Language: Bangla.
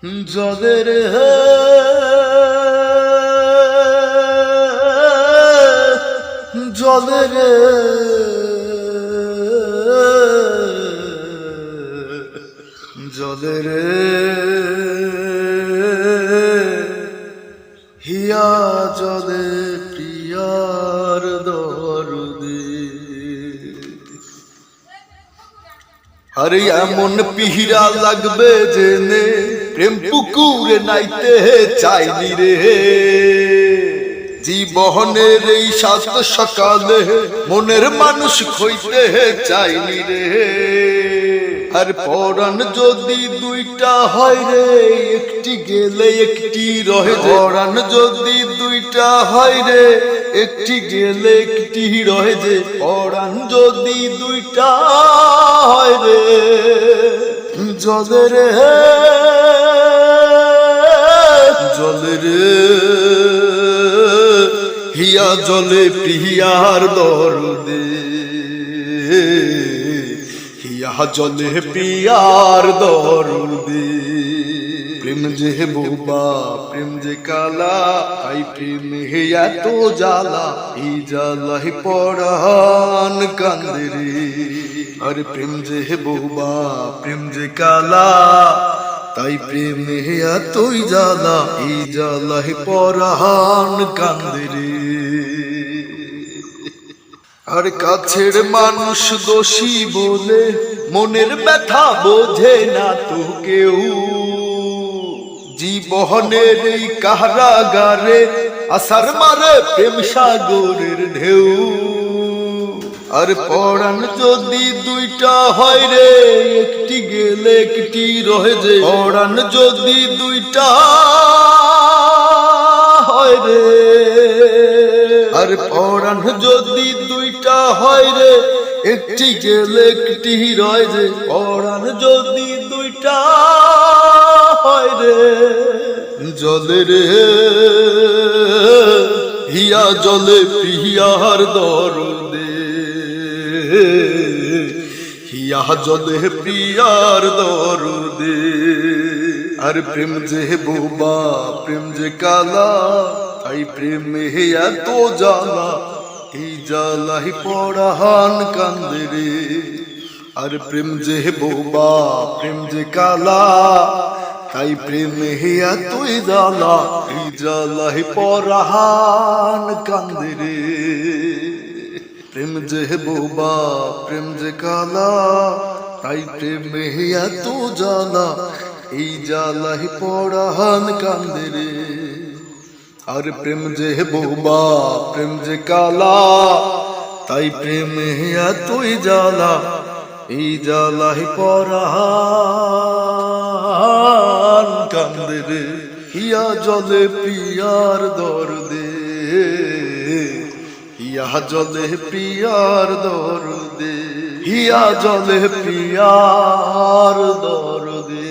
জলের জলের জলের হিয়া জলে প্রিয়ার দরদে। আরে এমন পিহিরা লাগবে জেনে প্রেম পুকুরে নাইতে চাইনি রে। জীবনের এই সাত সকালে মনের মানুষ খইতে চাইনি রে। আর পরাণ যদি দুইটা হয় রে, একটি গেলে একটি রহে। পরাণ যদি দুইটা হয় রে, একটি গেলে একটি রহে যে। পরাণ যদি দুইটা হয় রে, জলের জলের হিয়া জলে প্রিয়ার দরদে। হিয়া জলে প্রিয়ার দরদে। প্রেম যে বোবা প্রেম যে কালা, তাই প্রেম হে এত জ্বালা। এই জ্বালাই পরাণ কান্দে রে। আরে প্রেম যে বোবা প্রেম যে কালা, তাই প্রেম হে এতই জ্বালা। এই জ্বালাই পরাণ কান্দে রে। আর কাছের মানুষ দোষী বলে মনের ব্যথা বোঝে না তো কেউ। জীবনের এই কারাগারে আসার মারে প্রেম সাগরের ঢেউ। আর পরাণ যদি দুইটা হয় রে, একটি গেলে একটি রহে যে। পরাণ যদি দুইটা হয় রে, আর পরাণ যদি দুইটা হয় রে, একটি গেলে একটি রয় যে। পরাণ যদি দুইটা হয় রে, জলের হিয়া জলে প্রিয়ার দরদে। হিয়া জলে প্রিয়ার দরদে। আর প্রেম যে বোবা প্রেম যে কালা, তাই প্রেম হে এত জ্বালা। এই জ্বালাই পরাণ কান্দে রে। আর প্রেম যে বোবা প্রেম যে কালা, তাই প্রেম হে এতই জ্বালা। এই জ্বালাই পরাণ কান্দে রে। প্রেম যে বোবা প্রেম যে কালা, তাই প্রেম হে এত জ্বালা। এই জ্বালাই পরাণ কান্দে রে। আর প্রেম যে বোবা প্রেম যে কালা, তাই প্রেম হে এতই জ্বালা। এই জ্বালাই পরাণ কান্দে রে। হিয়া জলে প্রিয়ার দরদে। হিয়া জলে প্রিয়ার দরদে। হিয়া জলে প্রিয়ার দরদে।